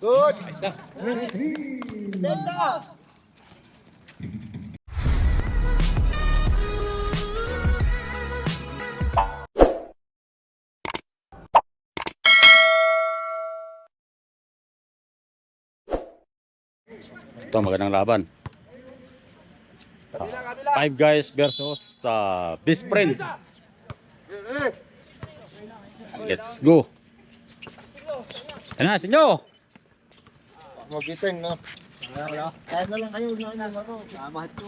Good. Ayos na. Benda. Ito, magandang laban. Five Guys versus Best Friend. Let's go. Yan na, sinyo. Magising, no? Kaya na lang kayo.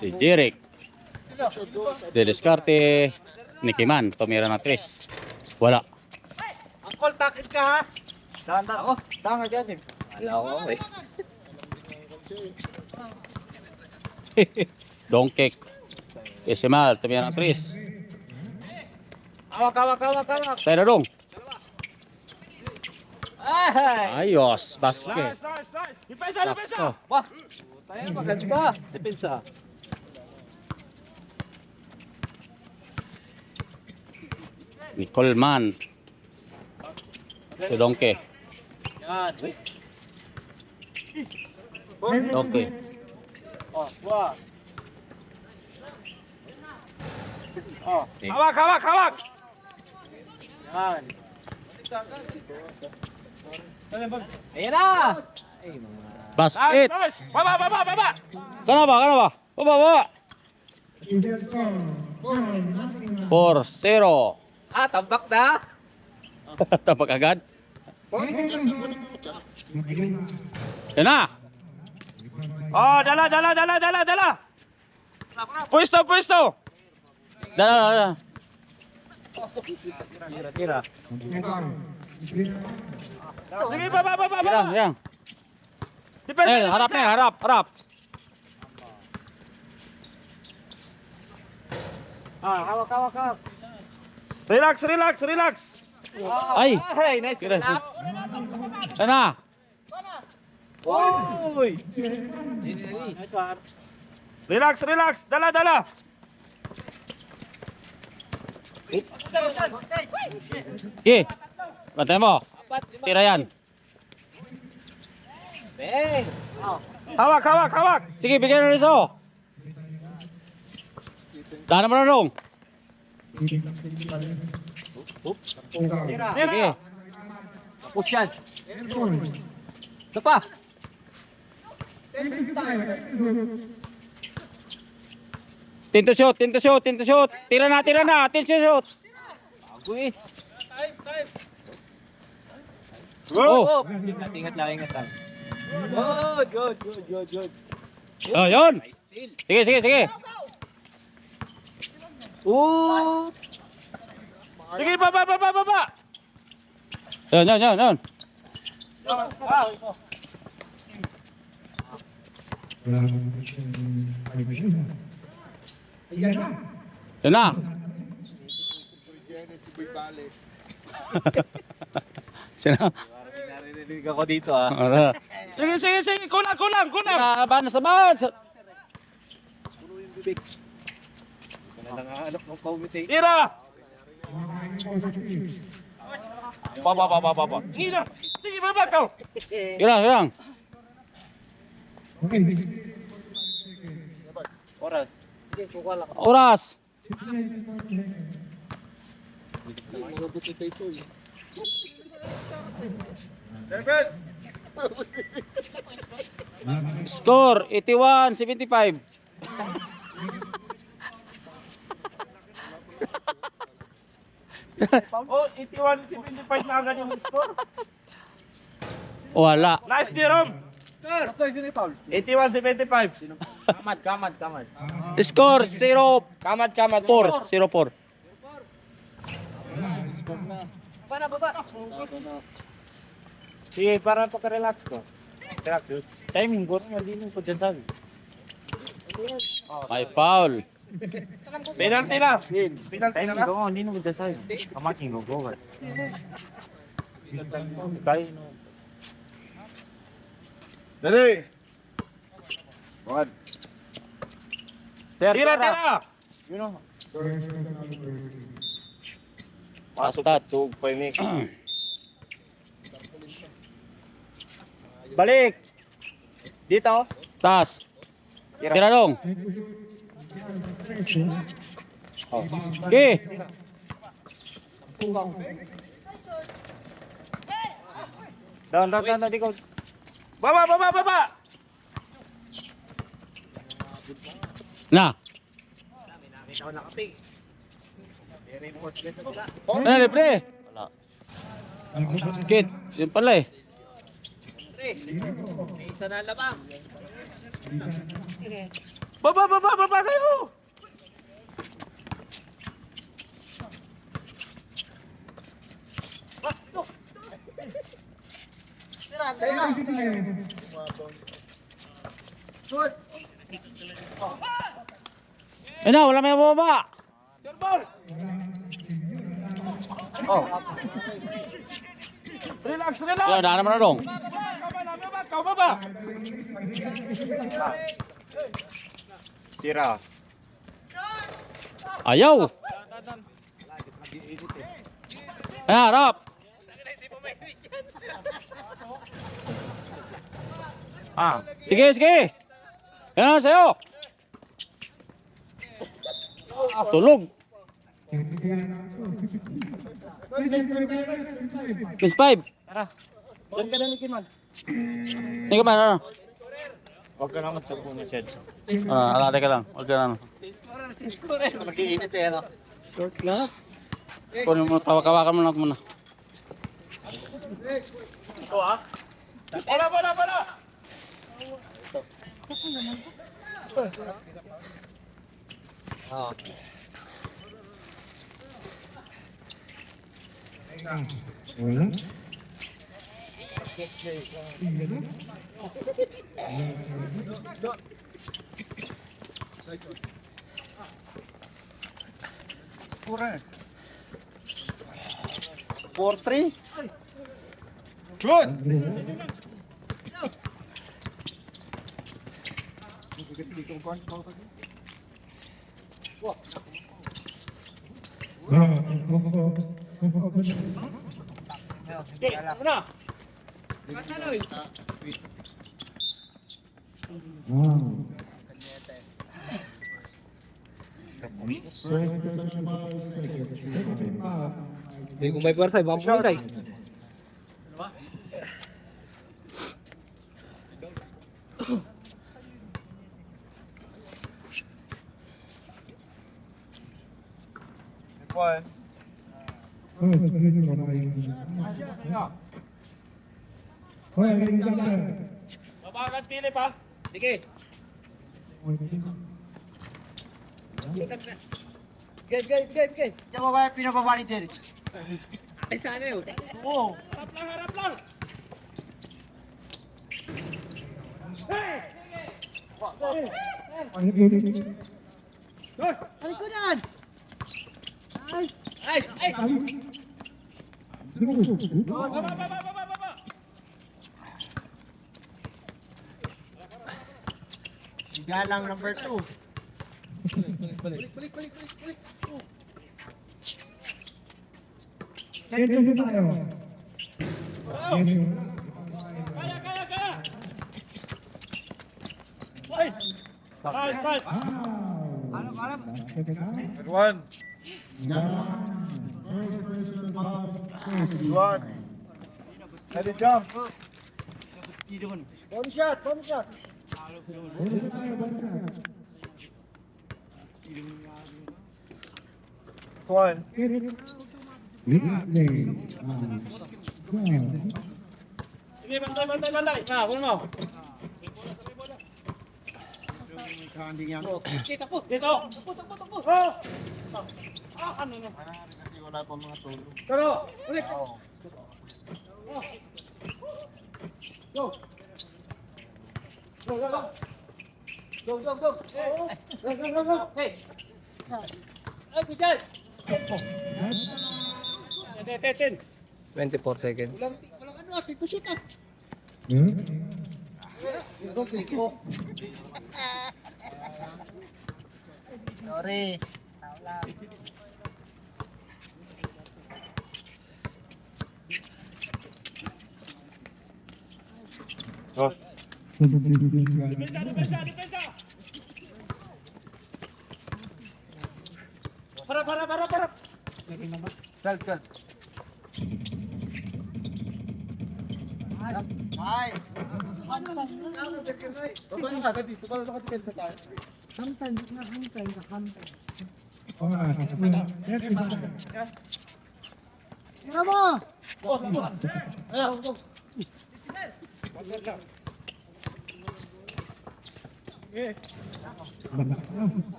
Si Jeric. Si Descarte. Nicky Man. Tumira na 3. Wala. Angkol, takit ka ha? Dahan ako. Dahan ka dyan eh. Wala ako eh. Donkey. Isimal. Tumira na 3. Awak. Tayo na dong. Ay! Ayos. Basket. Nice. Depensa. Sakto. Wah. Tayo maganda. Depensa. Nicole Man. Si Donkey. Yan. Donkey. Oh, wah. Oh, Hawak. yan. Ayan na. Basket. Nice. Baba. Kana ba? Baba. 4-0. Tambak na. Tapak agad. Yan na. Oh, dala. Pwesto. Dala. Tira. Sige, baba. Yan. Depensa. Harap. Hawak. Relax. Ay. Nice. Yan na. Uy. Relax. Dala. Okay. Pantay mo. Tira yan. Hawak. Sige, bigyan na rin so. Daan mo na dong. Sige. Push yan. Ito pa. Tinto shoot. Tira na. Tinto shoot. Bago eh. Oh. Ingat lang. Good. Oh, yun. Sige. Sige, baba. Yun. Yan na. Sino? Narinig ako dito ah. Sige. Kulang. Laban sa bas. Nangangalok ng committee. Tira! Baba. Sige, baba ka. Hirang. Oras. Score 81-75. Oh, 81-75 na agad yung score. Wala. Nice, Jerome. 81-75. Kamad. Score 0-4. Kamad. 0-4. Sige, para pagka-relax ko. Relax. Timing ko rin, malinis ko dyan sabi. May foul. Penalty na. Penalty na. Hindi naman dyan sa'yo. Kamaking go. Kaya no. Dali. One. Tira. You know. Pastat. Tug pa ini. Balik. Dito. Taas. Tira dong. Okay. Down, ikaw. Baba! Na. Ano, libre? Wala. Skit. Yun pala eh. Baba kayo! Eh na, wala may baba. Oh. Relax! Wala, daan naman na dong. Baba! Sira. Ayaw. Ayan, harap. Sige. Yan na sa'yo. Tulog. Miss 5. Tara. Diyan ka na ni Kiman. Hindi ka man, ano? Huwag ka naman sa puno, Shed. Alate ka lang. Huwag ka na, ano. Mag-iinit eh, ano? Short lang. Kunin mo, kawakan mo lang muna. Ito ah. Bala! Oo. Score. 4-3. Good. Okay, ano? Hindi ko may pwersa, ibang puntay. One. Babagat pili pa. Sige. Game. Yung babae, pinababa ni Jerry. Ay, sana yun. Oo. Harap lang. Alikudan! Ay! Ay! Baba! Galang number 2. Balik. Kaya! Nice! Good one. Let it jump. One shot. One. Sige, bantay. Kunin mo. Dito. Takbo. Ano na? Kasi wala pa mga tulong. Pero, ulit. Go. Go. Hey. Ay, good job. 10. 24 seconds. Walang ano, pito shoot ah. Sorry. Dos. Para. Nice.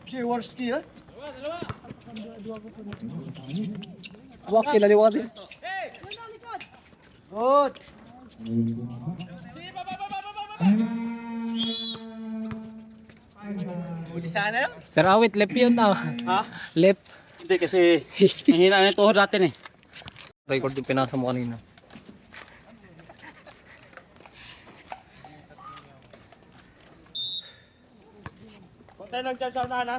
Jaworski ya. Wak, kinaliwa din. Good. Pero awit, left yun na. Ha? Left. Hindi kasi hihina na yung tuhod natin eh. Record yung pinasa mo kanina. Kontay lang dyan sa unahan, ha?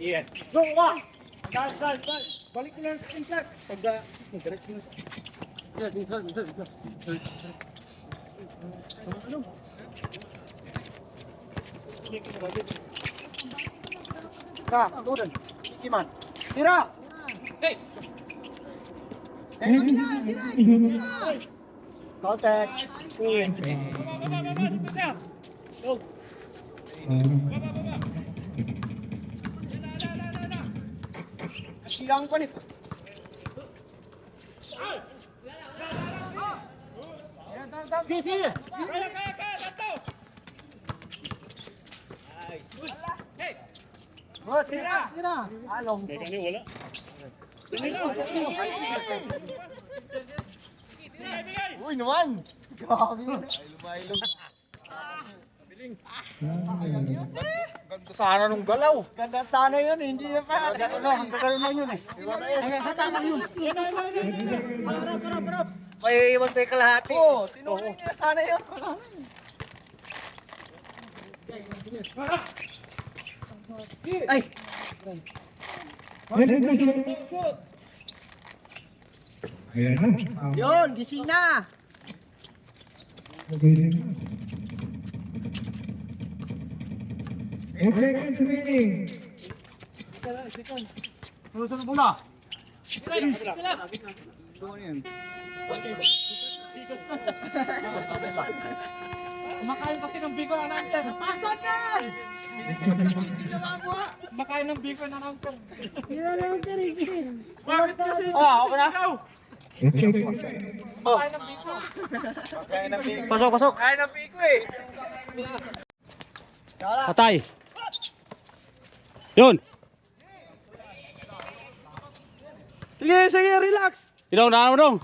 Iyan. Go, wa! Dal. Balik lang sa sir. Pagda, diretso na. Ka, turun. Iman. Tira. Hey! Contact. Baba, dito siya. Go. Baba. Silang pa nito. Kaya, tato! Hey! Oh, tira. Along. Wala. Bigay! Uy, naman. Grabe yun. Ilum. Ganda sana nung galaw. Ganda sana yun, hindi na pa. Ganda lang yun eh. Hata lang yun. Parap. May iwan tayo kalahati. Oo, tinuloy niya sana yun. Ay! Yun, gising na! Susunod muna! Kumakain kasi ng biko na natin. Pasok ka! Kumakain ng biko na natin. Nilalang ka rin. Bakit kasi? Okay na? Kumakain ng biko. Pasok. Kumakain ng biko eh. Patay. Yun. Sige, relax. Idong, daan mo dong.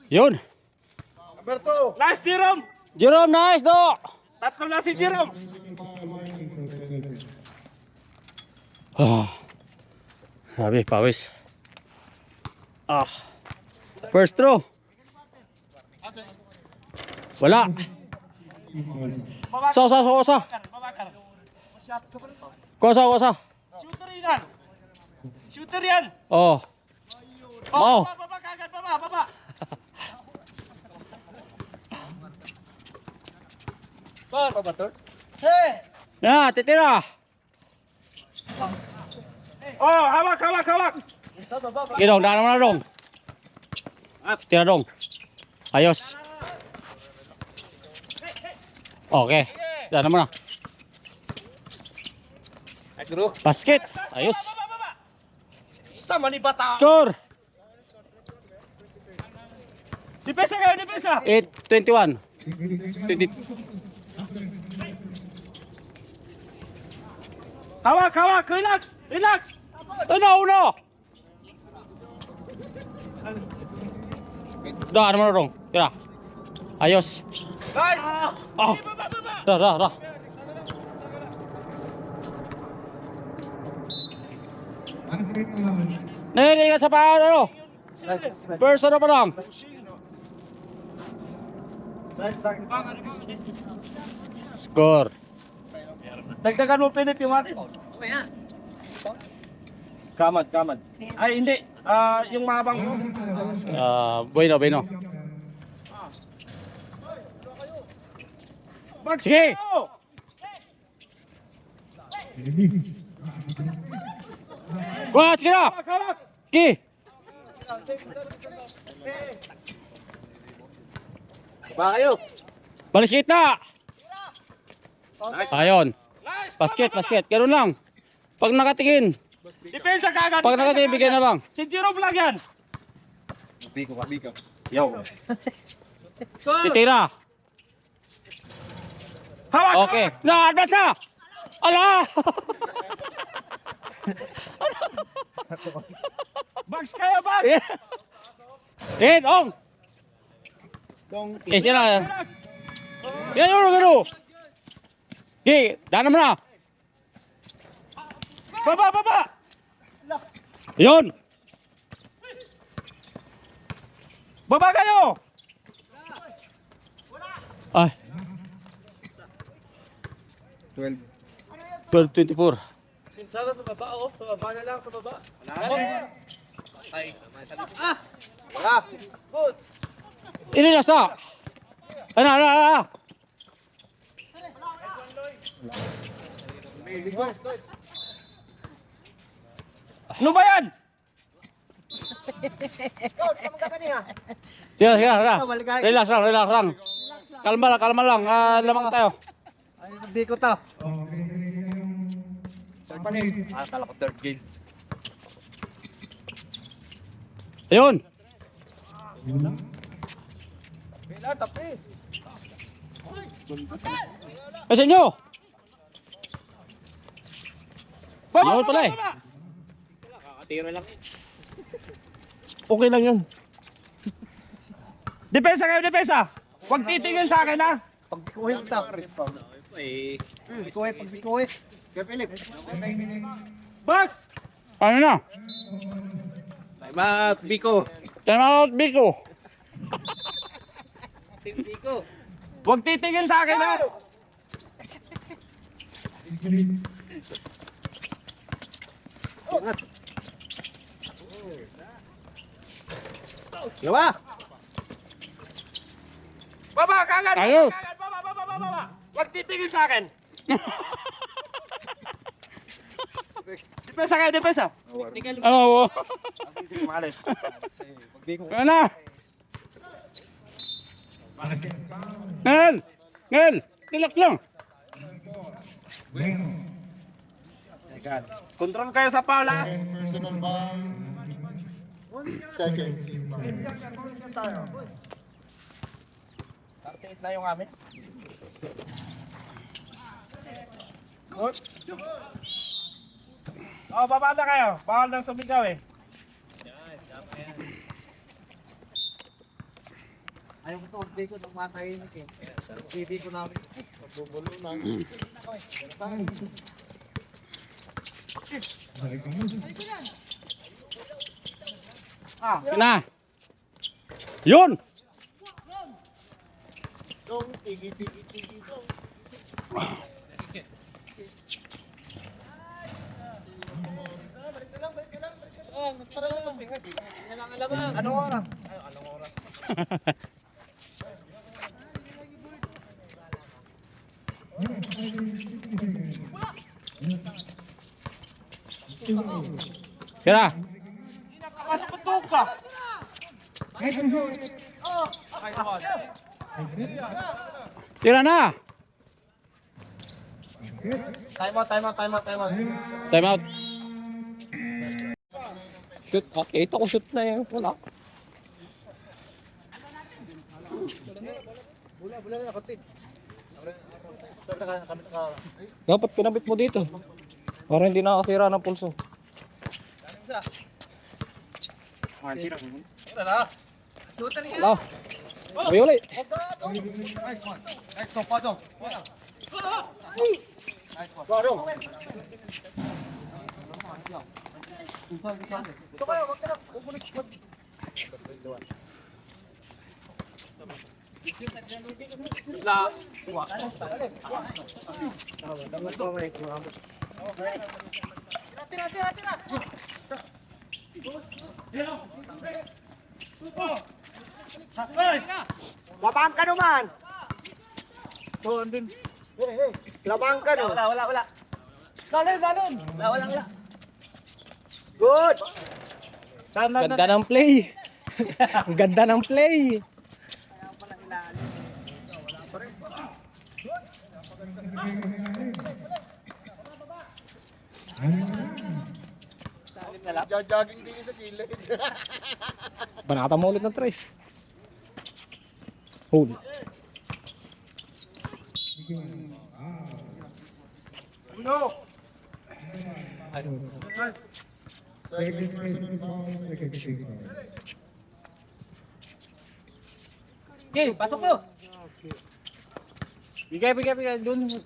Yun. Alberto! Last Jerome. Jerome, nice do. Tatlo na si Jerome. Grabe, pawis. First throw. Wala. Kosa. Babakar. Kosa. Shooter yan. Oh. Mau. Baba kagad, baba. Hey! Ya, titira. Oh, hawak. Idong, daan mo na dong. Tira dong. Ayos. Okay. Daan mo na. Basket. Ayos. Baba. Sama ni bata. Score. Depensa kayo. 8-21. 20. Hawak, hawak. Relax, relax. Uno! Dah, ano dong? Tira. Ayos. Guys! Oh. Dah. Nene ka sa paa, ano? First ano pa lang? Score. Dagdagan mo, Philip, yung atin. Kamad. Ay, hindi. Yung mabang mo. Bueno. Sige! Wah, sige na! Hawak. Sige! Ba kayo? Balik na! Ayun. Basket. Ganun lang. Pag nakatingin. Depensa kagad. Pag nakatingin, bigyan na lang. Si Jerome lang yan. Biko. Yo. Titira. Hawak. Okay. Na, advance na! Ala! Bags kayo, bags. Ong! Eh, sila. Yan, gano. Okay, dana mo na. Baba. Yun. Baba kayo. Ay. 12:24. Sana sa baba, oh. Sa baba na lang, sa baba. Ini nasa. Ana. Ano ba yan? Sige. Relax lang. Kalma lang. Lamang tayo. Biko to. Akala ko third game. Ayun. Kasi nyo. Yun pala eh. Okay lang yun. Depensa kayo, depensa. Huwag titingin sa akin, ha? Pagbikuhin to. Pagbikuhin. Kaya Philip. Back! Ano na? Time out, Biko. Time out, Biko. Huwag titingin sa akin, ha? Yawa. Baba, kagad! Ayos. Baba! Huwag titingin sa akin! Depensa kayo, depensa! Ano? Biko. Ano na? Ngel! Relax lang. Control kayo sa foul, ha? Personal ball. 1 second. 38 na yung amin. Oh, baba na kayo. Bawal nang sumigaw eh. Ayaw ko sa Biko nang matahimik eh. Bibi ko namin. Pagbubulo na. Yun na. Yun! Dong, tigi. Anong oras? Kira. Hindi nakakasapot ka. Tira na. Time out. Time out. Shoot. Okay, ito ko shoot na eh. Wala. Bula na kapit. Dapat pinabit mo dito. Parang hindi nakakasira ng pulso. Wala. Uy, uli. Nice one, Padong. Ito kayo, wag ka na. Labang ka naman. Labang ka no. Wala. Galon. Wala. Good. Ganda ng play. Ang ganda ng play. Jogging din sa gilid. Banata mo ulit ng tres. Huli. No. Okay, pasok mo. Bigay dun.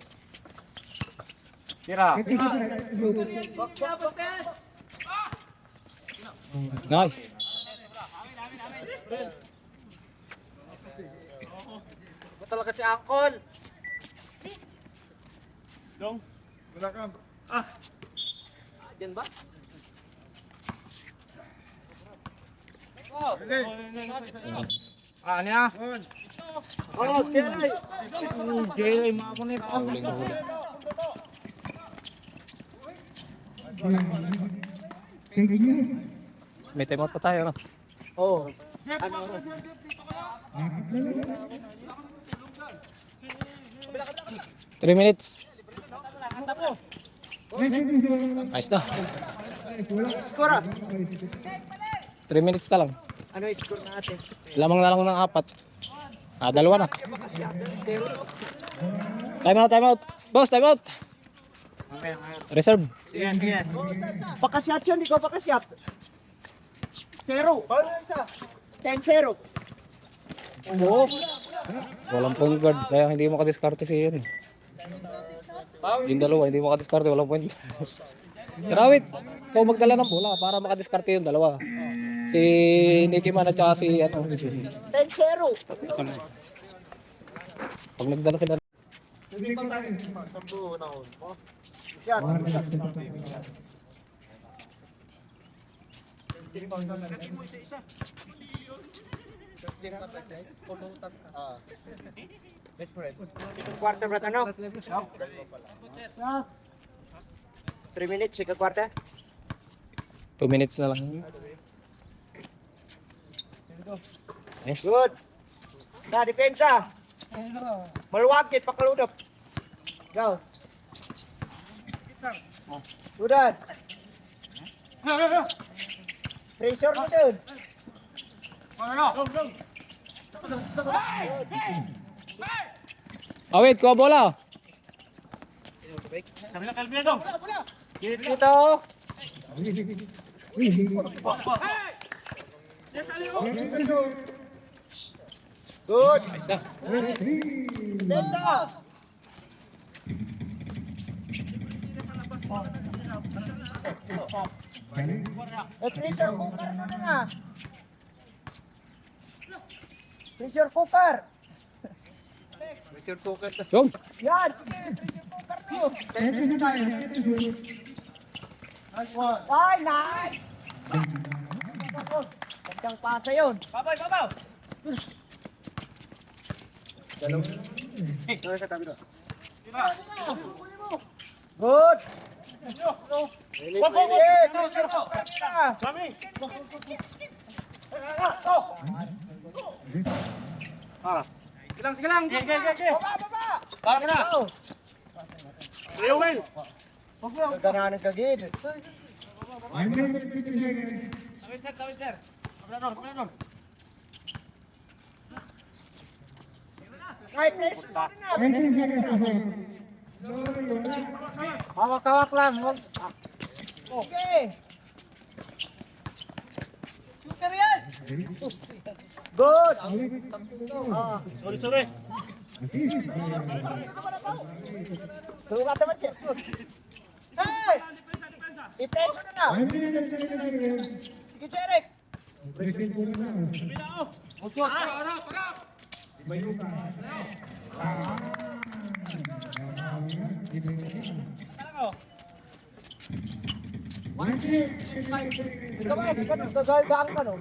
Tira. Nice. Ba talaga si Angkol? Wala ka. Diyan ba? Ano na? Oh, Kelly. Jay, mga ko na ito. Huling huli. May time out pa tayo, no? Oh. Ano? 3 minutes. Nice na. Score ah. 3 minutes na lang. Ano yung score natin? Lamang na lang ng 4. Dalawa na. Time out. Boss, time out. Reserve. Yan. Pakasyat yun, ikaw pakasyat. 0. Paano na isa? 10-0. Oo. Walang point guard. Kaya hindi makadiskarte si yun. Yung dalawa, hindi makadiskarte. Walang point guard. Karawit, ikaw magdala ng bola para makadiskarte yung dalawa. Si Nicky Man at saka si 10-0. pag nagdala sila. Sambu na ako. Shot. Kwarta ba tanong? 3 minutes, ika kwarta. 2 minutes na lang. Good. Na, depensa. Maluwagit, pakaludap. Go. Udan. Pressure mo dun. Awit, kuha bola. Dito. Good. Nice na. Benda. Pressure cooker mo na. Pressure cooker. Yung. Yan, sige, pressure cooker mo. Ay, nice! Gandang pasa yun. Babaw! Good! Sige lang. Baba! Para na. Ayaw, Will! Ganahan ng kagid. Tawid, sir. Kabla nun. Ay, pressure na. Hawak-hawak lang. Okay. Shooter yan. Good. Sorry. Sugat naman siya. Hey! I-pressure na na. Sige, Jeric. Gagawin ka no?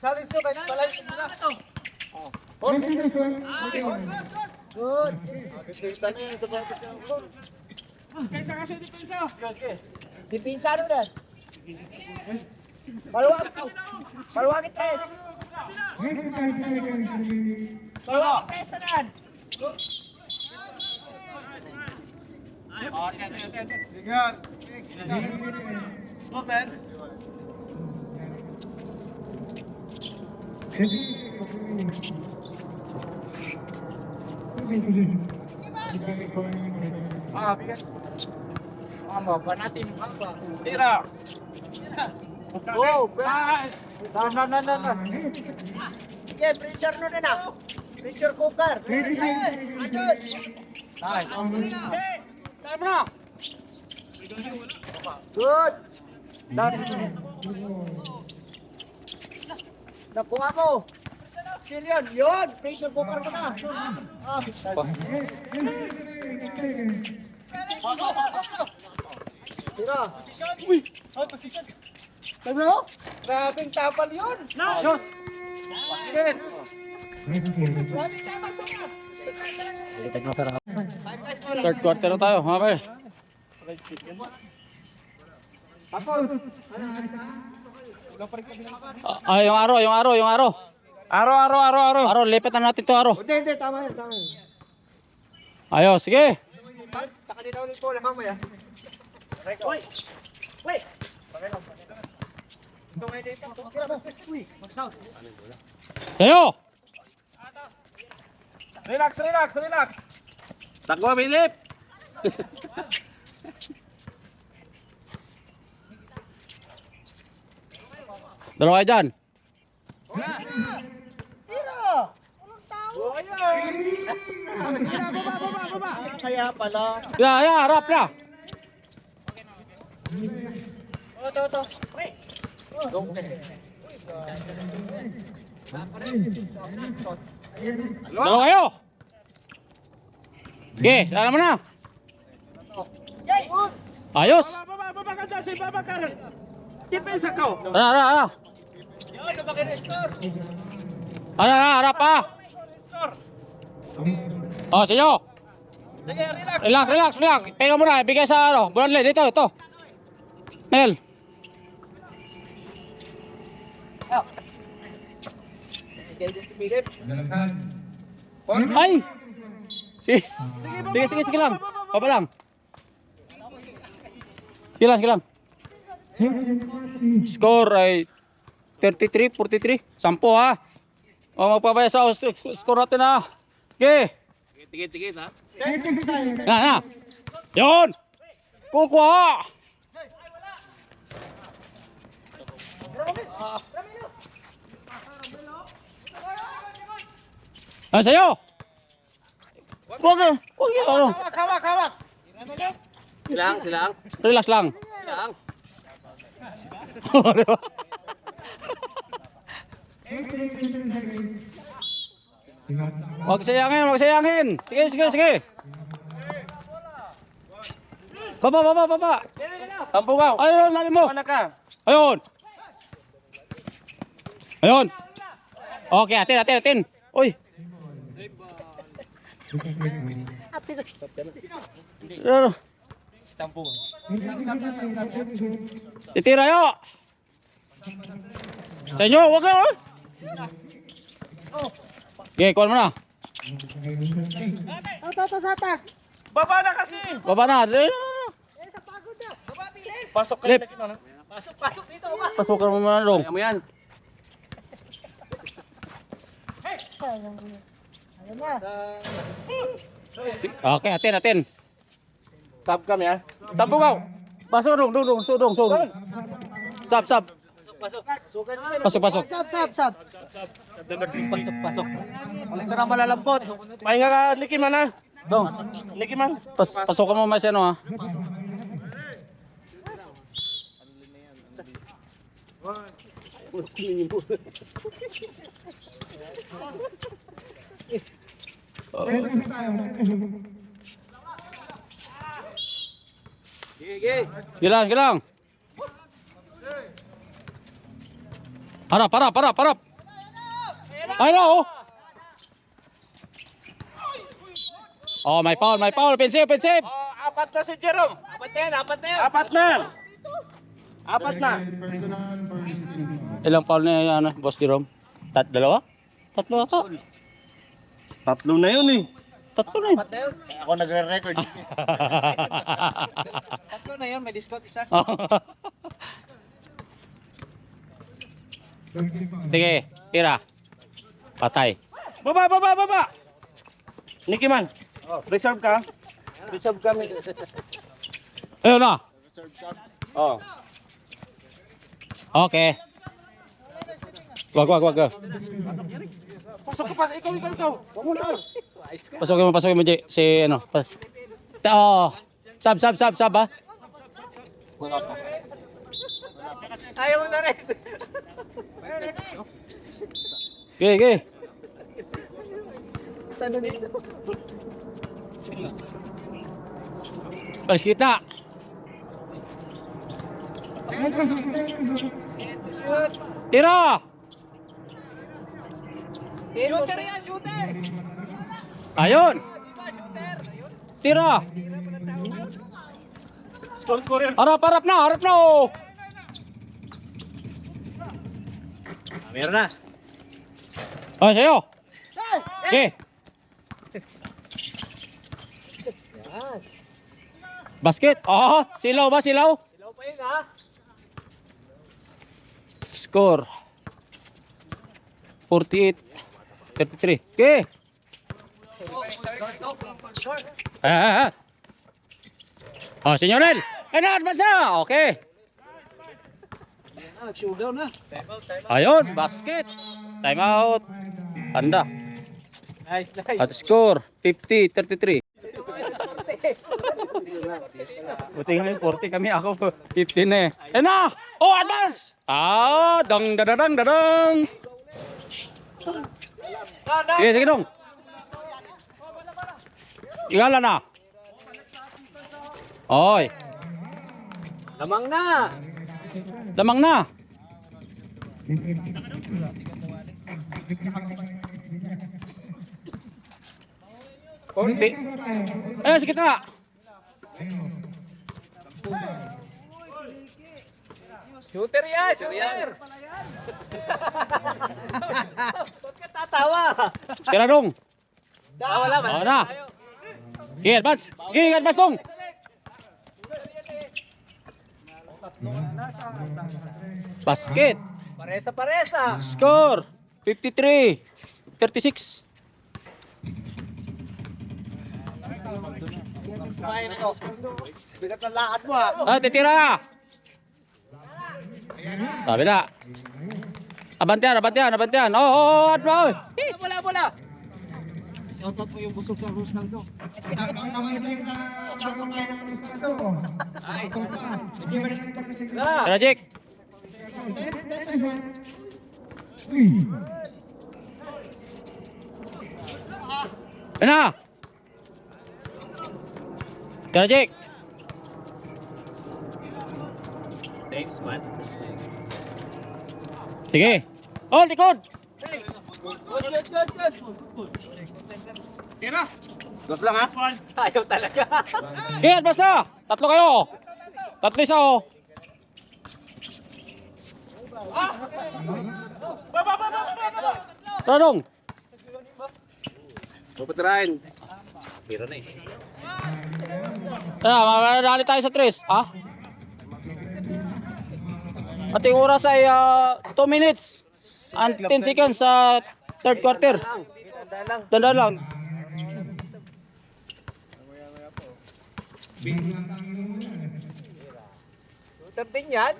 Salis nyo guys, balay nyo na. Good. Dipinsa ano na? Paluwagin tres. Paluwagin tres na. Ingat. Open. Bigas. Ba natin. Tira. Oh, pass. Na. Sige, pressure no na. Pressure cooker. Nice. Tama na. Good. Nakuha mo. Skill yun. Pressure cooker mo na. Tira. Uy. Out position. Ano? Grabing tapal yun. Ayos. Basket. Grabing tapal to na. Third quarter na tayo, mga pare. Yung aro. Aro, lipat na natin to aro. Hindi, tama yun. Ayos, sige. Saka din ulit po, lamang mo yan. Wait! Tayo. Relax. Takbo, Philip. Dalawa kayo dyan. Kaya pala. Ya, harap na. Ito. Wait! Dalawa kayo. Sige, lala mo na. Ayos. Baba ka dyan, baba ka rin. Depensa ka. Ara. Harap pa. Oh, sinyo. Sige, relax. Relax. Pega mo na, ibigay sa Burnley. Dito. Mel. Ay! Sige lang. Baba lang. Sige lang. Score ay 33-43. 10 ha. O magpapaya sa score natin ha. Okay. Tigit ha. Na. Yun. Kukuha. Ano sa'yo? Huwag yun. Hawak. Silang. Relax lang. Silang. Huwag sayangin. Sige. Baba. Tampugaw. Ayun, lalim mo. Mana ka? Ayun. Okay, atin. Uy. Tampugaw. Titira yo. Sa inyo, huwag ka. Okay, call mo na. Baba na kasi. Baba na. Pasok ka Lip. na. Pasok dito. Pasukan mo muna dong. Kaya mo yan. Okay, atin. Sub kami ha. Tambugaw. Pasok dong. Sab. Pasok. Sab. Pasok. Balik na malalampot. Pahinga ka, Nicky man ha. Dong. Nicky man. Pasokan mo mas ano ha. Sige lang. Harap. Ay na oh. Oh, may foul. Pensive. Apat na si Jerome. Apat na. Ilang foul na yan, Boss Jerome? Dalawa? Tatlo ata. Tatlo na yun eh. Tatlo na yun. Ako nagre-record. Tatlo na yun, may discount isa. Sige, tira. Patay. Baba. Nicky man. Reserve ka. Reserve kami. Ayun na. Oh. Okay. Wag. Pasok ka pa. Ikaw. Wala. Pasukin mo, Jay. Si ano. Oh. Sab ha. Ayaw mo na rin. Okay. Palis kita. Tira. Shooter. Ayun. Tira. Score. Harap na oh. Meron na. Oh, sa'yo. Okay. Basket. Oh, silaw ba? Ilaw pa yun ha. Score. 48-33. Okay. Oh, senyorel. Advance na. Okay. Showdown na. Ayun, basket. Time out. Anda. Nice. At score 50-33. Buti kami 40 kami, ako 15 eh. Ayun na! Oh, advance! Dang. Sige dong. Tingala na. Oy. Lamang na. Konti. Sige ta. Shooter yan. Ba't ka tatawa? Tira dong. Wala. Oh na. Sige, advance dong. Basket. Paresa. Score 53-36. Bigat ng lakad mo ha. Titira. Sabi na. Abantian. Oh, advance. Bola. Shoutout mo yung busog sa Rusnang to. Tragic.Ena. Tragic. Thanks man. Sige. Oh, likod. Tira. Good lang ha. Ayaw talaga. Sige, basta. Tatlo kayo. Tatlo isa oh. Tara dong. Puputirahin. Piro na eh. Madali tayo sa 3. Ating oras ay 2 minutes and 10 seconds sa third quarter. Tanda lang. Shooter din yan.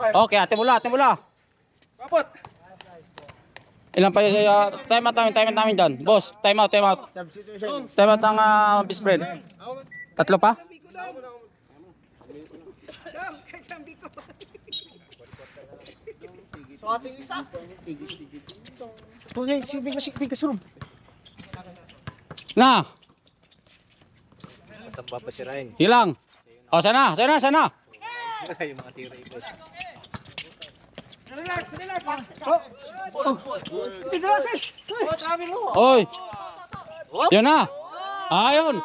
Okay, ate mula, ate mula. Kapot. Ilan pa yun? Time out namin dyan. Boss, time out. Substitution. Time out ang best friend. Tatlo pa? So ating isa. Tuloy, bigas room. Na, At ang papasirain. hilang. O, sana. Yung mga tira ito. Oy. Yun na. Ayun.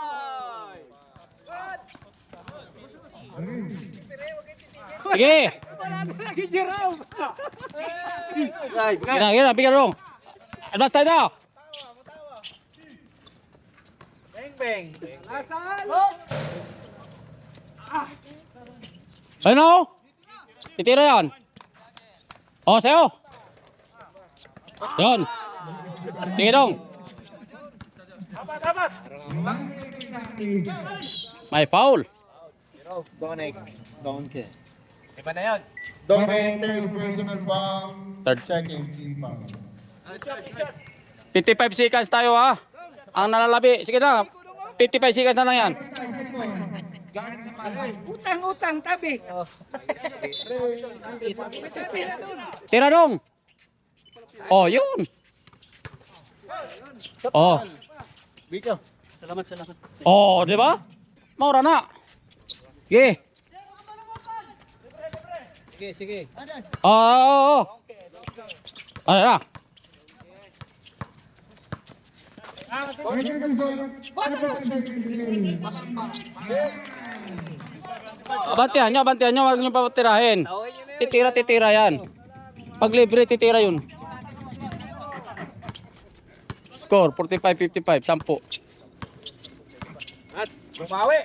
Sige. Gina, bigyan dong. Advance tayo na. Bang! Ano? Titira yan. O, sa'yo. Yun. Sige dong. May foul. Don't care. Iba na yun. Don't enter personal foul. Third. Second team foul. 55 seconds tayo ha. Ang nalalabi. Sige na. 55 seconds na lang yan. Utang, tabi. Tira dong. Oh, yun. Oh. Bika. Oh, di ba? Maura na. Sige. Sige. Oh. Ano na? Abantihan nyo, huwag nyo papatirahin. Titira yan. Pag libre, titira yun. Score, 45-55, 10. At bumawi.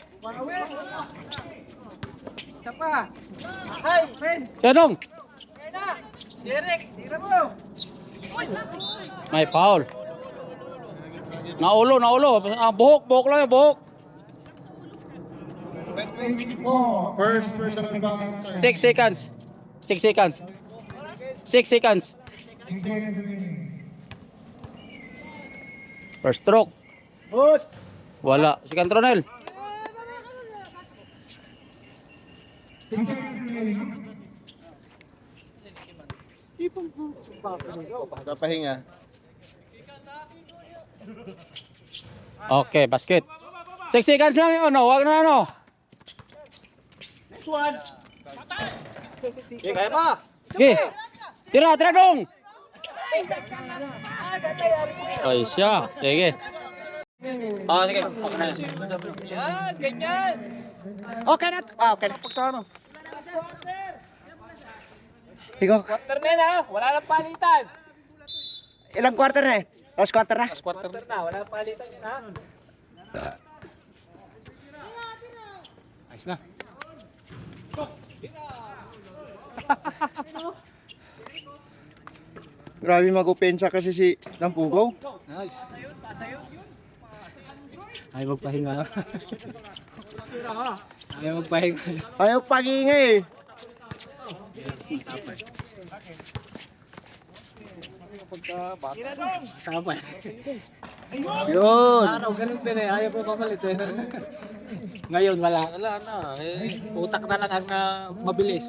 Kaya dong, Derek. may foul. Naulo. Buhok lang yung buhok. First personal foul. 6 seconds. 6 seconds. First stroke. Wala. Si Cantronel. Kapahinga. Okay, basket. 6 seconds lang yun. Huwag na ano. Kaya pa. Sige. Tira dong. Ay siya. Sige. Sige. Ganyan. Okay na. Okay na. Pagkano? Tigo. Quarter na na. Wala nang palitan. Ilang quarter na eh? Last quarter na? Quarter na. Wala nang palitan yun ha. Ayos na. Grabe mag-opensa kasi si Lampugaw. Nice. Ayaw magpahinga. Ayaw magpahinga. Ayaw pag-iingay eh. Tama. Yun. Araw, ganun din eh. Ayaw ko kapalit eh. Ngayon, wala na. Utak na lang ang mabilis.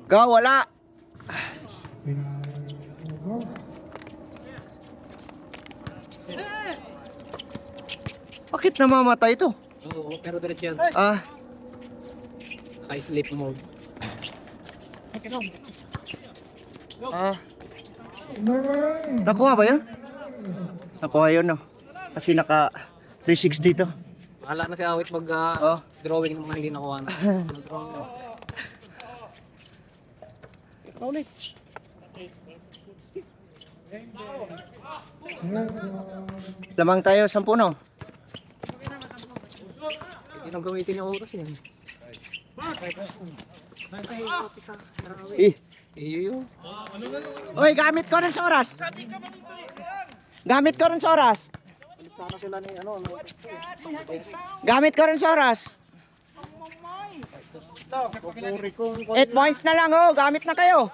Wala. Bakit namamatay ito? Oo, pero diretso yan. Ah, Naka-sleep mode. Nakuha ba yun? Nakuha yun, no? Kasi naka 360 to. Bahala na si Awit mag Oh. drawing ng mga hindi nakuha na. Ulit. Lamang tayo, 10 no? Hindi nang gamitin yung oras yan. Eh. Iyo. Oy, gamit ko rin sa oras. Gamit ko rin sa oras. Gamit ko rin sa oras. 8 points na lang, oh. Gamit na kayo.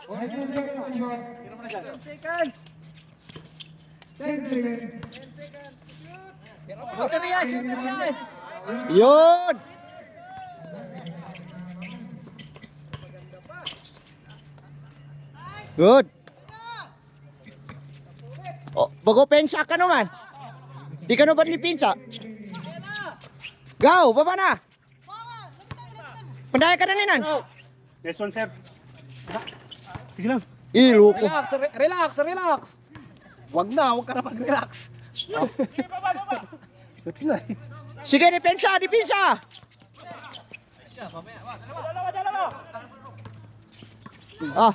Yun. Good. Oh, bago pensa ka naman. Di ka na ba't ni pinsa? Go, baba na. Pandaya ka na ninan. Lesson, sir. Sige lang. Ilo ko. Relax. Wag ka na mag-relax. Sige, depensa. Ah.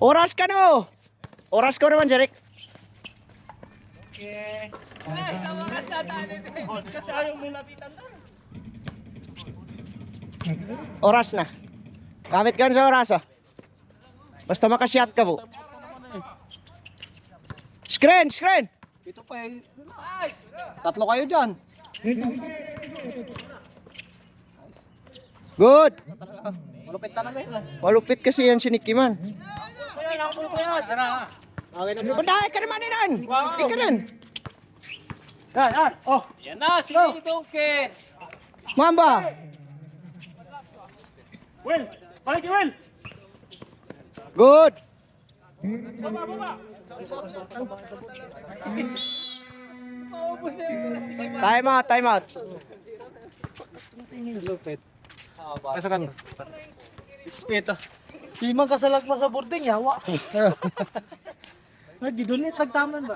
Oras ka no. Oras ko naman, Jeric. Oras na. Gamit ka sa oras, ah. Basta makashot ka po. Screen. Ito pa eh. Tatlo kayo dyan. Good. Malupit na namin. Malupit kasi yan si Nicky man. Pandaya ka naman ninan. Hindi ka rin. Yan. Oh. Yan na, sige Donkey. Mamba. Will. Balik, Will. Good. Time out. Pasakan. 6 feet. Limang kasalag pa sa boarding, yawa. Ay, gidunit, nagtaman ba?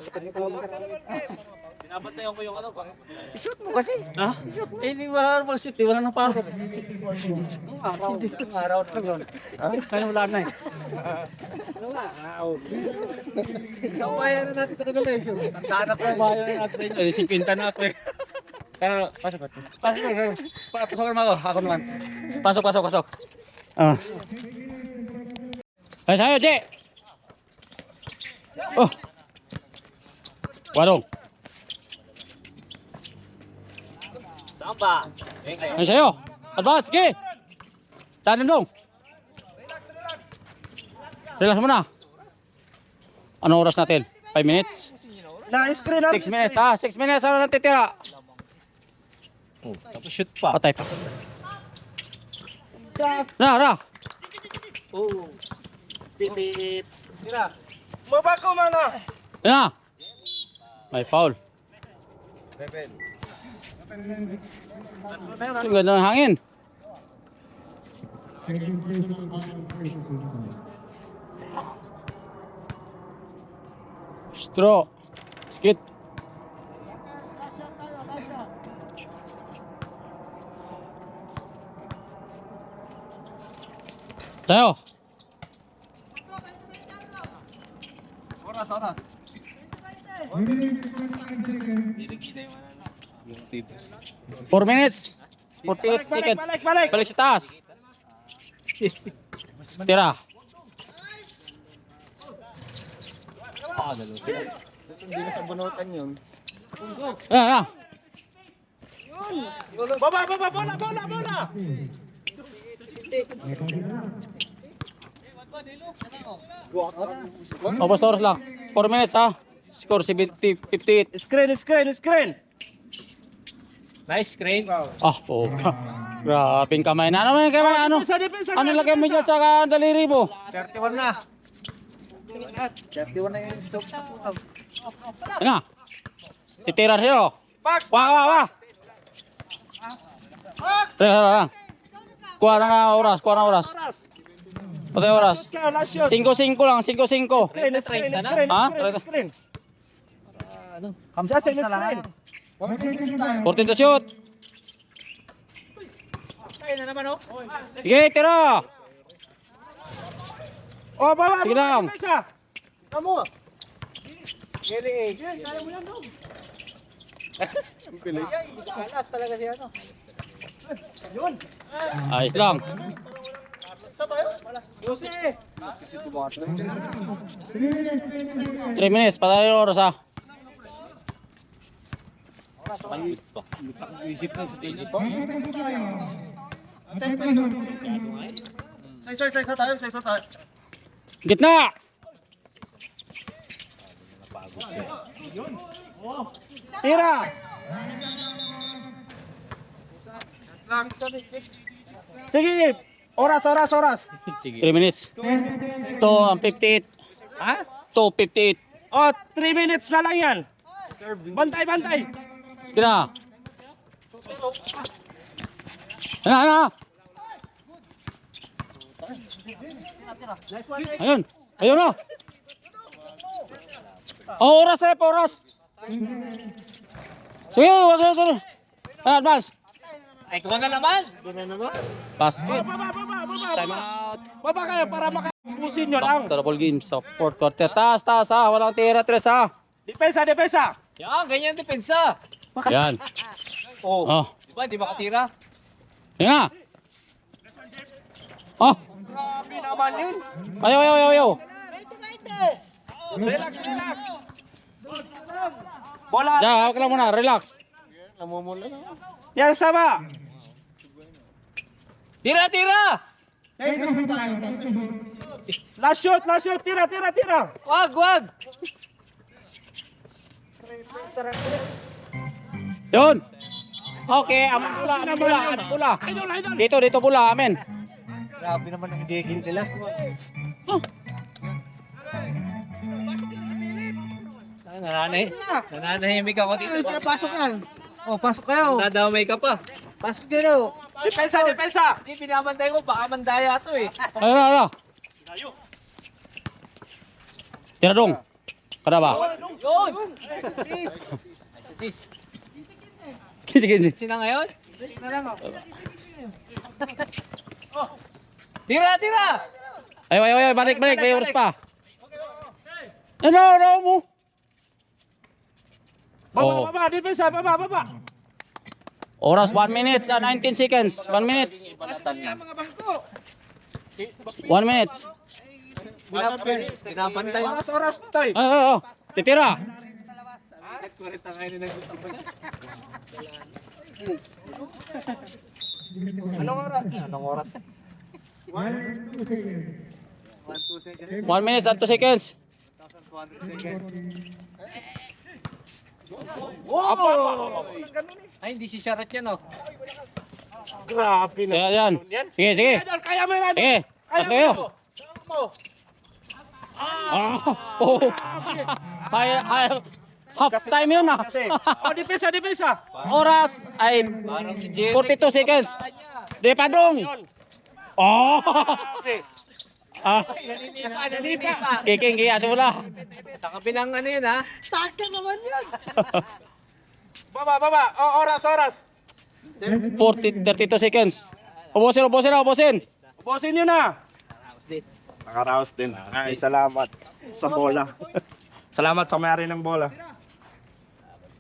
Binabantayan ko yung ano ba? Shoot mo kasi. Ha? Eh, hindi wala mag-shoot, wala nang pasok. Araw na lang. Kaya wala na eh. Kawayan na natin sa kanila yung shoot. Tandaan ako bayan natin. Si Pinta na ako eh. Pero, pasok. Pasok naman ako. Ako naman. Pasok. Ah. Ay, sa'yo, Jay! Oh! Warong! Samba! Ay, sa'yo! Advance, sige! Tanan dong! Relax muna! Anong oras natin? 5 minutes? 6 minutes, 6 minutes ano natitira? Tapos shoot pa. Patay pa. Ra! Oh. Pipit. Tira. Yan na! May foul. Ang ganda ng hangin. Straw. Skit. Tayo. Oras. 4 minutes. 48 seconds. Balik sa taas. Tira. Hindi na sa bunutan yun. Yan. Bola! Tapos oras lang. 4 minutes ha. Score 58. Screen! Nice screen. Ah, po. Grabing kamay na. Ano yung kamay? Ano lagay mo dyan sa daliri mo? 31 na. 31 na yung stop. Yan na. Titira siya. Wah. Tira. Kuha na oras. Patay oras. 5-5 lang. 5-5. Ha? 14 to shoot. Sige, tira. Sige lang. Ang bilis. Ayos lang. 3 minutes. Patay yung oras ha. Isip na sa daily pa. Sa tayo. Gitna! Tira! Sige! Oras! 3 minutes. To ang 58. Ha? To 58. Oh, 3 minutes na lang yan. Bantay! Gitna. Ano? Ayun na. Oh, oras. Sige, wag na. Advance. Ay, kuha na naman! Basket. Baba! Time out. Baba kayo para makapusin nyo lang. Double game sa fourth quarter. Taas ha. Walang tira, Tres ha. Depensa! Yan, ganyan depensa. Yan. Oh. Diba, di makatira? Yan na. Oh. Grabe naman yun. Ayaw. Relax. Bola. Diyan, hawak lang muna. Relax. Namumula na. Yan, sama. Tira. Last shot. Tira. Wag. Yun. Okay, amin pula. Dito pula, amin. Grabe naman ang digil nila. Nananahimik ako dito. Pasok yan. Oh, pasok kayo. Nadamay ka pa. Pasok kayo. Depensa. Hindi pinamantay ko, baka mandaya to eh. Ano. Tira dong. Kada ba? Yun! Sige. Sina ngayon? Tira! Ayaw, balik. May oras pa. Ano mo? Baba, depensa, baba. Oras 1 minute, 19 seconds. 1 minute. 1 minute. Pinapantay. Oras, tay. Oh. Titira. Anong oras? 1 minute and 2 seconds. 1,200 seconds. Wow! Ay, hindi si Sharat yan, oh. Grabe na. Yan. Sige. Kaya mo yan. Sige. Pas kayo. Half time yun ah. Oh, depensa. Oras ay 42 seconds. Di pa dong. Oh. Nanipa. Kiking ato wala. Sa kabilang ano yun, ha? Sakto naman yun. Baba. Oh, oras. 32 seconds. Ubusin. Ubusin nyo na. Nakaraos din. Ay, salamat sa bola. Salamat sa may-ari ng bola.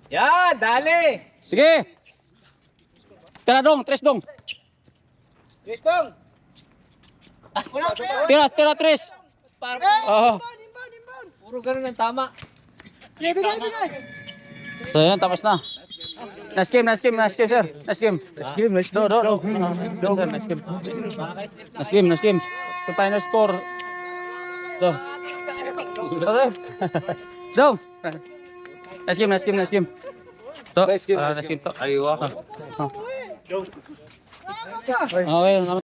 Yan, dali. Sige. Tira dong, tres dong. Tira tres. Oo. Puro ganun ang tama. Bigay. So yan, tapos na. Nice game, sir. Nice game. Do. Sir, nice game. Nice game. The final score. So. Do. Nice game. To. Nice game to. Aywa. Okay.